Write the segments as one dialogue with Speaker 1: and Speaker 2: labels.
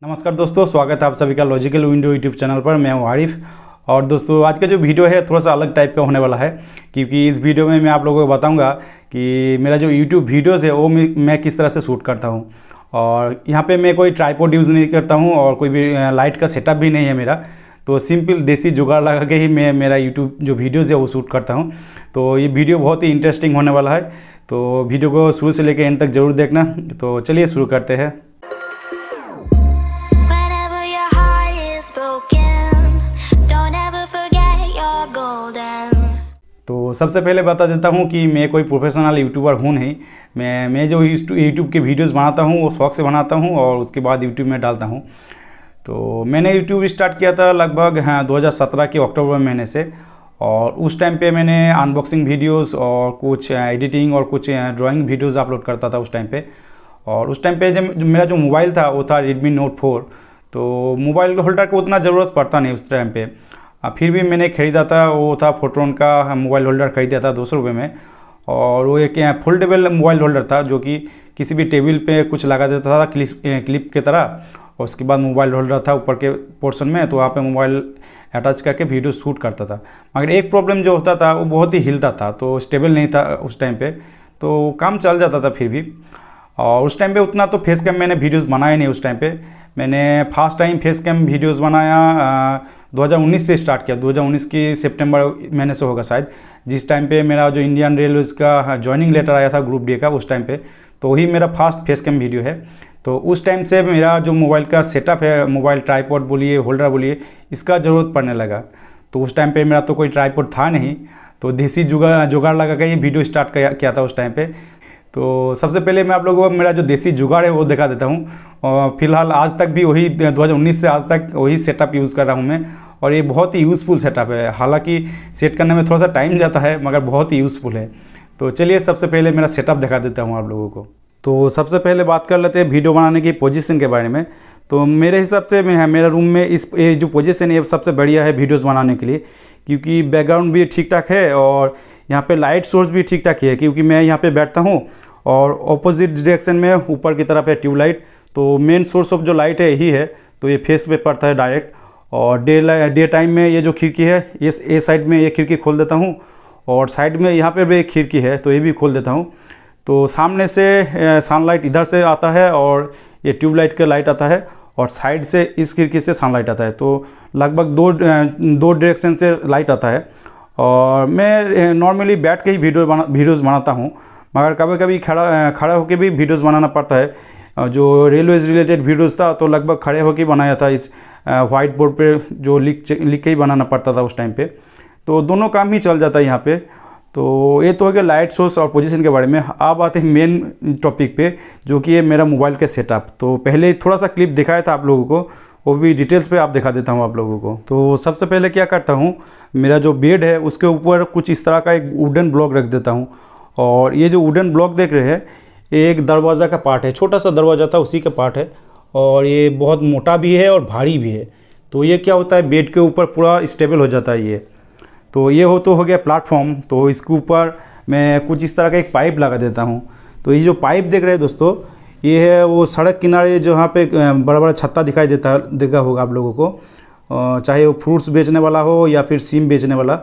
Speaker 1: नमस्कार दोस्तों, स्वागत है आप सभी का लॉजिकल विंडो यूट्यूब चैनल पर। मैं हूं आरिफ। और दोस्तों, आज का जो वीडियो है थोड़ा सा अलग टाइप का होने वाला है, क्योंकि इस वीडियो में मैं आप लोगों को बताऊंगा कि मेरा जो यूट्यूब वीडियोज़ है वो मैं किस तरह से शूट करता हूं। और यहाँ पे मैं कोई ट्राइपॉड यूज़ नहीं करता हूँ और कोई भी लाइट का सेटअप भी नहीं है मेरा। तो सिंपल देसी जुगाड़ लगा के ही मैं मेरा यूट्यूब जो वीडियोज़ है वो शूट करता हूँ। तो ये वीडियो बहुत ही इंटरेस्टिंग होने वाला है, तो वीडियो को शुरू से लेकर एंड तक ज़रूर देखना। तो चलिए शुरू करते हैं। तो सबसे पहले बता देता हूँ कि मैं कोई प्रोफेशनल यूट्यूबर हूँ नहीं। मैं जो यूट्यूब के वीडियोस बनाता हूँ वो शौक से बनाता हूँ और उसके बाद यूट्यूब में डालता हूँ। तो मैंने यूट्यूब स्टार्ट किया था लगभग 2017 के अक्टूबर महीने से। और उस टाइम पे मैंने अनबॉक्सिंग वीडियोस और कुछ एडिटिंग और कुछ ड्राइंग वीडियोस अपलोड करता था उस टाइम पे। और उस टाइम पे जब मेरा जो मोबाइल था वो था Redmi Note 4। तो मोबाइल होल्डर को उतना ज़रूरत पड़ता नहीं उस टाइम पे। फिर भी मैंने ख़रीदा था, वो था फोटोन का मोबाइल होल्डर ख़रीदा था 200 रुपये में। और वो एक फोल्डेबल मोबाइल होल्डर था जो कि किसी भी टेबल पे कुछ लगा देता था क्लिप की तरह। और उसके बाद मोबाइल होल्डर था ऊपर के पोर्शन में, तो वहाँ पे मोबाइल अटैच करके वीडियो शूट करता था। मगर एक प्रॉब्लम जो होता था वो बहुत ही हिलता था, तो स्टेबल नहीं था उस टाइम पे। तो काम चल जाता था फिर भी। और उस टाइम पे उतना तो फेस कैम मैंने वीडियोस बनाए नहीं। उस टाइम पे मैंने first time face cam videos बनाया 2019 से स्टार्ट किया। 2019 की सितंबर महीने से होगा शायद, जिस टाइम पे मेरा जो इंडियन रेलवेज़ का ज्वाइनिंग लेटर आया था ग्रुप डी का उस टाइम पे। तो वही मेरा फर्स्ट फेस कैम वीडियो है। तो उस टाइम से मेरा जो मोबाइल का सेटअप है, मोबाइल ट्राइपॉड बोलिए, होल्डर बोलिए, इसका ज़रूरत पड़ने लगा। तो उस टाइम पे मेरा तो कोई ट्राइपॉड था नहीं, तो देसी जुगाड़ लगा के ये वीडियो स्टार्ट किया था उस टाइम पे। तो सबसे पहले मैं आप लोगों को मेरा जो देसी जुगाड़ है वो दिखा देता हूँ। और फिलहाल आज तक भी वही 2019 से आज तक वही सेटअप यूज़ कर रहा हूँ मैं। और ये बहुत ही यूज़फुल सेटअप है। हालांकि सेट करने में थोड़ा सा टाइम जाता है, मगर बहुत ही यूज़फुल है। तो चलिए सबसे पहले मेरा सेटअप दिखा देता हूँ आप लोगों को। तो सबसे पहले बात कर लेते हैं वीडियो बनाने की पोजीशन के बारे में। तो मेरे हिसाब से मेरा रूम में ये जो पोजीशन है ये सबसे बढ़िया है वीडियोज़ बनाने के लिए, क्योंकि बैकग्राउंड भी ठीक ठाक है और यहाँ पे लाइट सोर्स भी ठीक ठाक है। क्योंकि मैं यहाँ पे बैठता हूँ और ऑपोजिट डायरेक्शन में ऊपर की तरफ है ट्यूबलाइट। तो मेन सोर्स ऑफ जो लाइट है यही है, तो ये फेस पे पड़ता है डायरेक्ट। और डे टाइम में ये जो खिड़की है ये साइड में ये खिड़की खोल देता हूँ, और साइड में यहाँ पे भी एक खिड़की है तो ये भी खोल देता हूँ। तो सामने से सनलाइट इधर से आता है और ये ट्यूबलाइट का लाइट आता है, और साइड से इस खिड़की से सनलाइट आता है। तो लगभग दो डायरेक्शन से लाइट आता है। और मैं नॉर्मली बैठ के ही वीडियोज़ बनाता हूँ, मगर कभी कभी खड़ा होकर भी वीडियोज़ बनाना पड़ता है। जो रेलवेज़ रिलेटेड वीडियोज़ था तो लगभग खड़े होकर बनाया था, इस वाइट बोर्ड पे जो लिख के ही बनाना पड़ता था उस टाइम पे। तो दोनों काम ही चल जाता है यहाँ पे। तो ये तो हो गया लाइट सोर्स और पोजीशन के बारे में। अब आते हैं मेन टॉपिक पे, जो कि है मेरा मोबाइल का सेटअप। तो पहले थोड़ा सा क्लिप दिखाया था आप लोगों को, वो भी डिटेल्स पे आप दिखा देता हूँ आप लोगों को। तो सबसे पहले क्या करता हूँ, मेरा जो बेड है उसके ऊपर कुछ इस तरह का एक वुडन ब्लॉक रख देता हूँ। और ये जो वुडन ब्लॉक देख रहे हैं ये एक दरवाज़ा का पार्ट है, छोटा सा दरवाज़ा था उसी का पार्ट है। और ये बहुत मोटा भी है और भारी भी है। तो ये क्या होता है, बेड के ऊपर पूरा स्टेबल हो जाता है ये। तो ये हो गया प्लेटफॉर्म। तो इसके ऊपर मैं कुछ इस तरह का एक पाइप लगा देता हूँ। तो ये जो पाइप देख रहे हैं दोस्तों, ये है वो सड़क किनारे जहाँ पे बड़ा बड़ा छत्ता दिखा होगा आप लोगों को, चाहे वो फ्रूट्स बेचने वाला हो या फिर सिम बेचने वाला,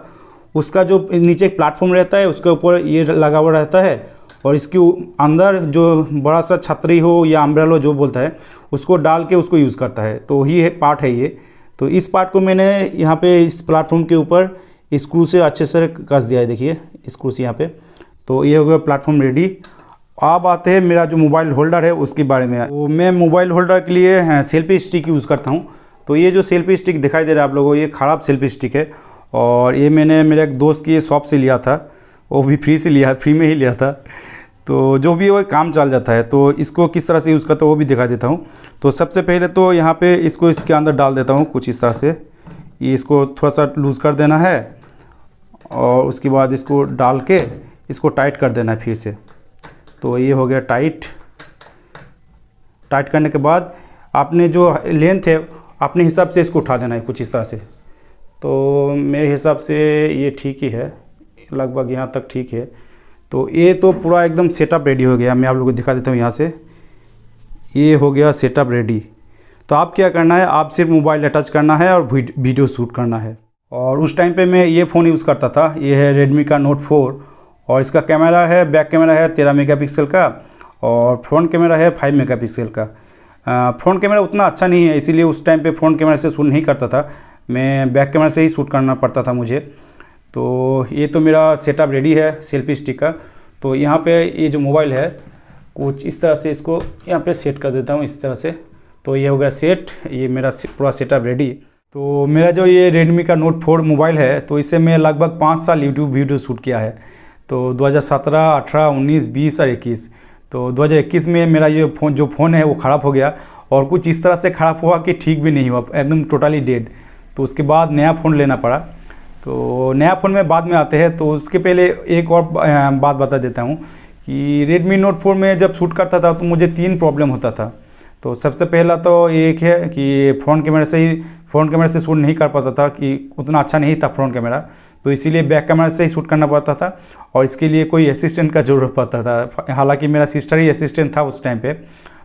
Speaker 1: उसका जो नीचे एक प्लेटफॉर्म रहता है उसके ऊपर ये लगा हुआ रहता है। और इसके अंदर जो बड़ा सा छतरी हो या अम्ब्रेला जो बोलता है उसको डाल के उसको यूज़ करता है। तो ही पार्ट है ये। तो इस पार्ट को मैंने यहाँ पे इस प्लेटफॉर्म के ऊपर स्क्रू से अच्छे से कस दिया है, देखिए स्क्रू से यहाँ पे। तो ये हो गया प्लेटफॉर्म रेडी। अब आते हैं मेरा जो मोबाइल होल्डर है उसके बारे में। तो मैं मोबाइल होल्डर के लिए सेल्फी स्टिक यूज़ करता हूँ। तो ये जो सेल्फी स्टिक दिखाई दे रहा है आप लोगों को, ये ख़राब सेल्फी स्टिक है। और ये मैंने मेरे एक दोस्त की शॉप से लिया था, वो भी फ्री में ही लिया था। तो जो भी वो काम चल जाता है। तो इसको किस तरह से यूज़ करता हूँ वो भी दिखा देता हूँ। तो सबसे पहले तो यहाँ पे इसको इसके अंदर डाल देता हूँ कुछ इस तरह से। ये इसको थोड़ा सा लूज़ कर देना है और उसके बाद इसको डाल के इसको टाइट कर देना है फिर से। तो ये हो गया टाइट करने के बाद आपने जो लेंथ है अपने हिसाब से इसको उठा देना है कुछ इस तरह से। तो मेरे हिसाब से ये ठीक ही है, लगभग यहाँ तक ठीक है। तो ये तो पूरा एकदम सेटअप रेडी हो गया। मैं आप लोगों को दिखा देता हूँ यहाँ से। ये हो गया सेटअप रेडी। तो आप क्या करना है, आप सिर्फ मोबाइल अटैच करना है और वीडियो शूट करना है। और उस टाइम पे मैं ये फ़ोन यूज़ करता था, ये है रेडमी का नोट 4 और इसका कैमरा है, बैक कैमरा है 13 मेगापिक्सल का और फ्रंट कैमरा है 5 मेगापिक्सल का। फ्रंट कैमरा उतना अच्छा नहीं है, इसीलिए उस टाइम पे फ्रंट कैमरा से शूट नहीं करता था, मैं बैक कैमरा से ही शूट करना पड़ता था मुझे। तो ये तो मेरा सेटअप रेडी है सेल्फी स्टिक का। तो यहाँ पे ये जो मोबाइल है कुछ इस तरह से इसको यहाँ पे सेट कर देता हूँ इस तरह से। तो ये हो गया सेट, ये मेरा पूरा सेटअप रेडी। तो मेरा जो ये रेडमी का नोट 4 मोबाइल है, तो इससे मैं लगभग 5 साल यूट्यूब वीडियो शूट किया है। तो 2017, 18, 19, 20 और 21। तो 2021 में मेरा ये फ़ोन है वो ख़राब हो गया और कुछ इस तरह से ख़राब हुआ कि ठीक भी नहीं हुआ, एकदम टोटली डेड। तो उसके बाद नया फ़ोन लेना पड़ा। तो नया फ़ोन में बाद में आते हैं। तो उसके पहले एक और बात बता देता हूँ कि रेडमी नोट 4 में जब शूट करता था तो मुझे 3 प्रॉब्लम होता था। तो सबसे पहला तो एक है कि फ्रंट कैमरा से शूट नहीं कर पाता था, कि उतना अच्छा नहीं था फ्रंट कैमरा, तो इसीलिए बैक कैमरा से ही शूट करना पड़ता था और इसके लिए कोई असिस्टेंट का ज़रूरत पड़ता था। हालांकि मेरा सिस्टर ही असिस्टेंट था उस टाइम पे।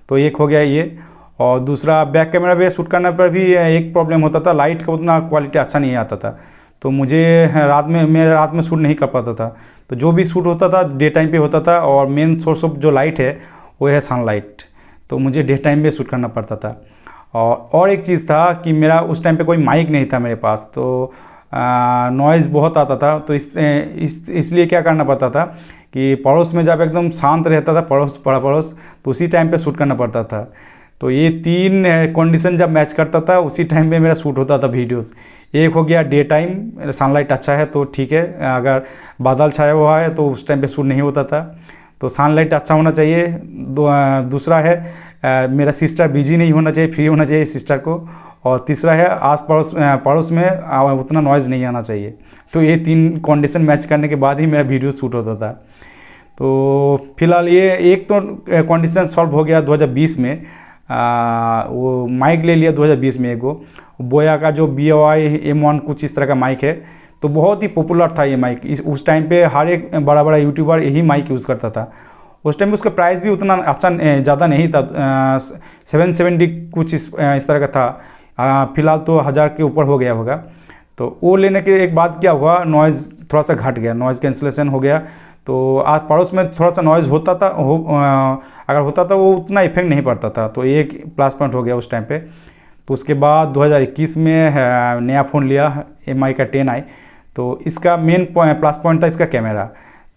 Speaker 1: तो एक हो गया ये। और दूसरा, बैक कैमरा पे शूट करने पर भी एक प्रॉब्लम होता था, लाइट का उतना क्वालिटी अच्छा नहीं आता था। तो मुझे रात में शूट नहीं कर पाता था। तो जो भी शूट होता था डे टाइम पे होता था और मेन सोर्स ऑफ जो लाइट है वो है सनलाइट। तो मुझे डे टाइम पे शूट करना पड़ता था। और एक चीज़ था कि मेरा उस टाइम पे कोई माइक नहीं था मेरे पास, तो नॉइज़ बहुत आता था। तो इसलिए क्या करना पड़ता था कि पड़ोस में जब एकदम शांत रहता था पड़ोस, तो उसी टाइम पे शूट करना पड़ता था। तो ये 3 कंडीशन जब मैच करता था उसी टाइम पे मेरा शूट होता था वीडियोस। एक हो गया डे टाइम, सनलाइट अच्छा है तो ठीक है, अगर बादल छाया हुआ है तो उस टाइम पे शूट नहीं होता था। तो सनलाइट अच्छा होना चाहिए। दूसरा है मेरा सिस्टर बिजी नहीं होना चाहिए, फ्री होना चाहिए सिस्टर को। और तीसरा है पड़ोस में उतना नॉइज़ नहीं आना चाहिए। तो ये 3 कंडीशन मैच करने के बाद ही मेरा वीडियो शूट होता था। तो फिलहाल ये एक तो कंडीशन सॉल्व हो गया 2020 में। वो माइक ले लिया 2020 में, एगो बोया का जो BOI M1 कुछ इस तरह का माइक है। तो बहुत ही पॉपुलर था ये माइक। उस टाइम पे हर एक बड़ा बड़ा यूट्यूबर यही माइक यूज़ करता था। उस टाइम में उसका प्राइस भी उतना अच्छा ज़्यादा नहीं था, 770 कुछ इस तरह का था। फिलहाल तो 1000 के ऊपर हो गया होगा। तो वो लेने के एक बाद क्या हुआ, नॉइज़ थोड़ा सा घट गया, नॉइज़ कैंसिलेशन हो गया। तो आज पड़ोस में थोड़ा सा नॉइज़ होता था, अगर होता था वो उतना इफेक्ट नहीं पड़ता था। तो एक प्लस पॉइंट हो गया उस टाइम पे। तो उसके बाद 2021 में नया फ़ोन लिया MI का 10i। तो इसका मेन प्लस पॉइंट था इसका कैमरा।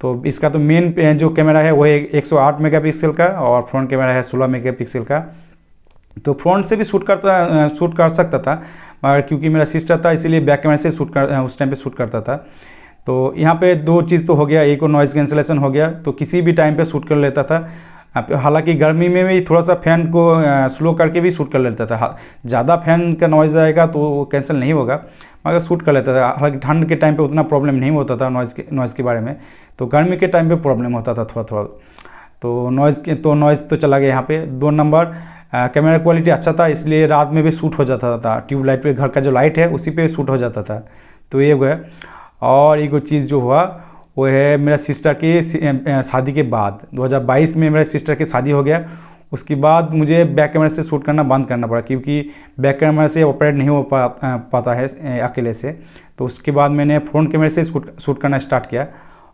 Speaker 1: तो इसका तो मेन जो कैमरा है वो है 108 मेगापिक्सल का और फ्रंट कैमरा है 16 मेगापिक्सल का। तो फ्रंट से भी शूट कर सकता था, मगर क्योंकि मेरा सिस्टर था इसीलिए बैक कैमरा से उस टाइम पे शूट करता था। तो यहाँ पे 2 चीज़ तो हो गया, एक और नॉइज़ कैंसिलेशन हो गया, तो किसी भी टाइम पे शूट कर लेता था। हालांकि गर्मी में भी थोड़ा सा फ़ैन को स्लो करके भी शूट कर लेता था। ज़्यादा फ़ैन का नॉइज़ आएगा तो वो कैंसिल नहीं होगा, मगर शूट कर लेता था। हालांकि ठंड के टाइम पे उतना प्रॉब्लम नहीं होता था नॉइज़ के बारे में। तो गर्मी के टाइम पे प्रॉब्लम होता था थोड़ा। तो नॉइज़ तो चला गया यहाँ पे। 2 नंबर, कैमरा क्वालिटी अच्छा था, इसलिए रात में भी शूट हो जाता था। ट्यूबलाइट पे, घर का जो लाइट है उसी पे शूट हो जाता था। तो ये हुआ। और एक चीज़ जो हुआ वो है मेरा सिस्टर के शादी के बाद 2022 में मेरा सिस्टर की शादी हो गया। उसके बाद मुझे बैक कैमरा से शूट करना बंद करना पड़ा, क्योंकि बैक कैमरा से ऑपरेट नहीं हो पाता है अकेले से। तो उसके बाद मैंने फ्रंट कैमरे से शूट करना स्टार्ट किया।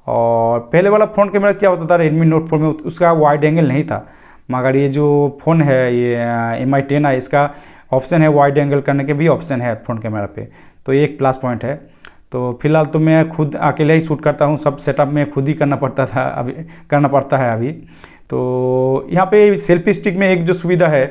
Speaker 1: और पहले वाला फ्रंट कैमरा क्या होता था रेडमी नोट 4 में, उसका वाइड एंगल नहीं था, मगर ये जो फ़ोन है ये MI 10i, इसका ऑप्शन है वाइड एंगल करने के भी ऑप्शन है फ्रंट कैमरा पे। तो ये एक प्लस पॉइंट है। तो फिलहाल तो मैं खुद अकेले ही शूट करता हूँ, सब सेटअप में खुद ही करना पड़ता है अभी। तो यहाँ पे सेल्फी स्टिक में एक जो सुविधा है,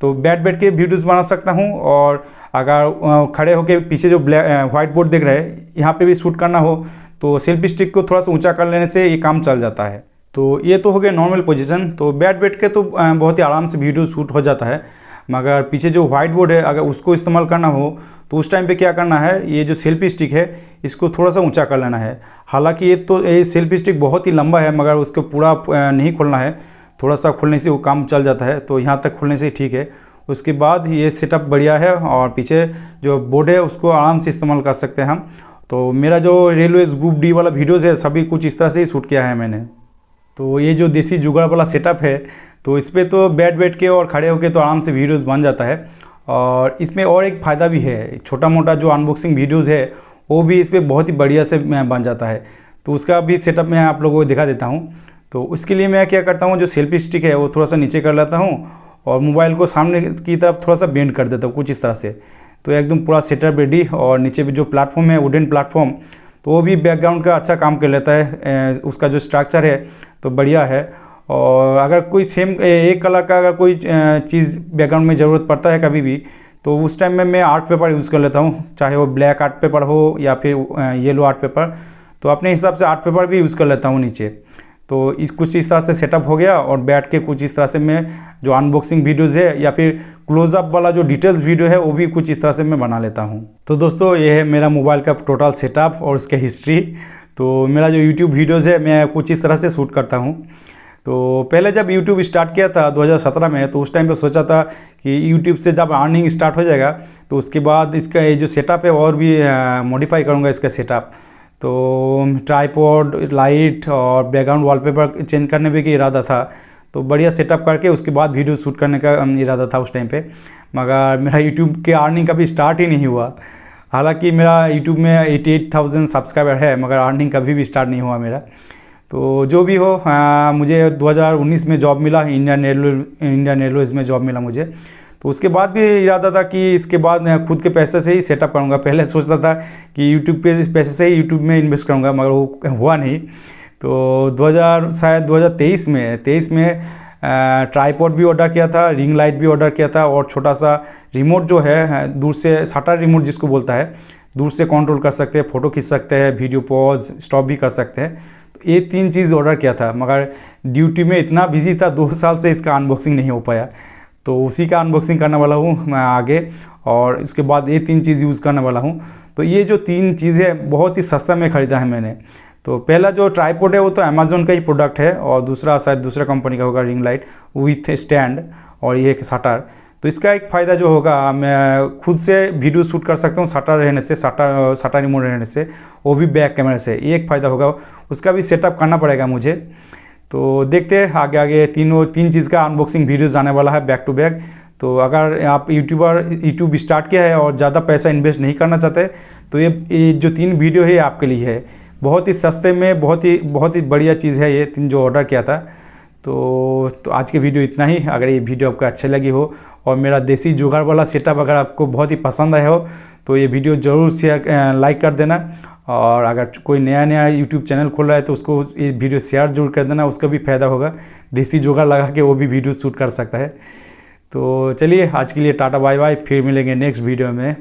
Speaker 1: तो बैठ के वीडियोस बना सकता हूँ। और अगर खड़े होके पीछे जो व्हाइट बोर्ड देख रहे हैं, यहाँ पे भी शूट करना हो तो सेल्फी स्टिक को थोड़ा सा ऊंचा कर लेने से ये काम चल जाता है। तो ये तो हो गया नॉर्मल पोजीशन। तो बैठ के तो बहुत ही आराम से वीडियो शूट हो जाता है, मगर पीछे जो व्हाइट बोर्ड है अगर उसको इस्तेमाल करना हो तो उस टाइम पे क्या करना है, ये जो सेल्फी स्टिक है इसको थोड़ा सा ऊंचा कर लेना है। हालांकि ये सेल्फी स्टिक बहुत ही लंबा है, मगर उसको पूरा नहीं खोलना है, थोड़ा सा खोलने से वो काम चल जाता है। तो यहाँ तक खोलने से ठीक है। उसके बाद ये सेटअप बढ़िया है और पीछे जो बोर्ड है उसको आराम से इस्तेमाल कर सकते हैं हम। तो मेरा जो रेलवेज ग्रुप डी वाला वीडियोज़ है सभी कुछ इस तरह से ही शूट किया है मैंने। तो ये जो देसी जुगाड़ वाला सेटअप है, तो इस पर तो बैठ के और खड़े होके तो आराम से वीडियोज़ बन जाता है। और इसमें और एक फ़ायदा भी है, छोटा मोटा जो अनबॉक्सिंग वीडियोज़ है वो भी इस पर बहुत ही बढ़िया से बन जाता है। तो उसका भी सेटअप मैं आप लोगों को दिखा देता हूँ। तो उसके लिए मैं क्या करता हूँ, जो सेल्फी स्टिक है वो थोड़ा सा नीचे कर लेता हूँ और मोबाइल को सामने की तरफ थोड़ा सा बेंड कर देता हूँ कुछ इस तरह से। तो एकदम पूरा सेटअप रेडी। और नीचे भी जो प्लेटफॉर्म है वुडन प्लेटफॉर्म, तो वो भी बैकग्राउंड का अच्छा काम कर लेता है। उसका जो स्ट्रक्चर है तो बढ़िया है। और अगर कोई सेम एक कलर का अगर कोई चीज़ बैकग्राउंड में ज़रूरत पड़ता है कभी भी, तो उस टाइम में मैं आर्ट पेपर यूज़ कर लेता हूँ, चाहे वो ब्लैक आर्ट पेपर हो या फिर येलो आर्ट पेपर। तो अपने हिसाब से आर्ट पेपर भी यूज़ कर लेता हूँ नीचे। तो कुछ इस तरह से सेटअप हो गया और बैठ के कुछ इस तरह से मैं जो अनबॉक्सिंग वीडियोज़ है या फिर क्लोज़अप वाला जो डिटेल्स वीडियो है वो भी कुछ इस तरह से मैं बना लेता हूँ। तो दोस्तों ये है मेरा मोबाइल का टोटल सेटअप और उसके हिस्ट्री। तो मेरा जो यूट्यूब वीडियोज़ है मैं कुछ इस तरह से शूट करता हूँ। तो पहले जब यूट्यूब स्टार्ट किया था 2017 में, तो उस टाइम पे सोचा था कि यूट्यूब से जब अर्निंग स्टार्ट हो जाएगा तो उसके बाद इसका ये जो सेटअप है और भी मॉडिफाई करूँगा इसका सेटअप। तो ट्राइपॉड, लाइट और बैकग्राउंड वॉलपेपर चेंज करने भी का इरादा था। तो बढ़िया सेटअप करके उसके बाद वीडियो शूट करने का इरादा था उस टाइम पे। मगर मेरा यूट्यूब के अर्निंग कभी स्टार्ट ही नहीं हुआ। हालांकि मेरा यूट्यूब में 88,000 सब्सक्राइबर है, मगर अर्निंग कभी भी स्टार्ट नहीं हुआ मेरा। तो जो भी हो, मुझे 2019 में जॉब मिला, इंडियन एयरवेज में जॉब मिला मुझे। तो उसके बाद भी इरादा था कि इसके बाद मैं खुद के पैसे से ही सेटअप करूँगा। पहले सोचता था कि यूट्यूब पे पैसे से ही यूट्यूब में इन्वेस्ट करूँगा, मगर वो हुआ नहीं। तो 2023 में ट्राइपॉड भी ऑर्डर किया था, रिंग लाइट भी ऑर्डर किया था और छोटा सा रिमोट जो है दूर से, शटर रिमोट जिसको बोलता है, दूर से कंट्रोल कर सकते हैं, फ़ोटो खींच सकते हैं, वीडियो पॉज स्टॉप भी कर सकते हैं। तो ये 3 चीज़ ऑर्डर किया था, मगर ड्यूटी में इतना बिजी था 2 साल से इसका अनबॉक्सिंग नहीं हो पाया। तो उसी का अनबॉक्सिंग करने वाला हूँ मैं आगे, और इसके बाद ये 3 चीज़ यूज़ करने वाला हूँ। तो ये जो 3 चीज़ें बहुत ही सस्ता में ख़रीदा है मैंने। तो पहला जो ट्राइपॉड है वो तो अमेज़न का ही प्रोडक्ट है, और दूसरा शायद दूसरा कंपनी का होगा, रिंग लाइट विथ स्टैंड, और ये एक शटर। तो इसका एक फ़ायदा जो होगा, मैं खुद से वीडियो शूट कर सकता हूँ शटर रहने से, शटर रिमोट रहने से, वो भी बैक कैमरे से। ये एक फ़ायदा होगा, उसका भी सेटअप करना पड़ेगा मुझे। तो देखते हैं आगे 3 चीज़ का अनबॉक्सिंग वीडियोज़ आने वाला है बैक टू बैक। तो अगर आप यूट्यूब स्टार्ट किया है और ज़्यादा पैसा इन्वेस्ट नहीं करना चाहते, तो ये जो 3 वीडियो है आपके लिए है। बहुत ही सस्ते में बहुत ही बढ़िया चीज़ है ये 3 जो ऑर्डर किया था। तो आज के वीडियो इतना ही। अगर ये वीडियो आपको अच्छे लगी हो और मेरा देसी जुगाड़ वाला सेटअप अगर आपको बहुत ही पसंद आया हो, तो ये वीडियो ज़रूर शेयर लाइक कर देना। और अगर कोई नया यूट्यूब चैनल खोल रहा है तो उसको ये वीडियो शेयर जरूर कर देना, उसका भी फ़ायदा होगा। देसी जुगाड़ लगा के वो भी वीडियो शूट कर सकता है। तो चलिए आज के लिए टाटा बाय बाय, फिर मिलेंगे नेक्स्ट वीडियो में।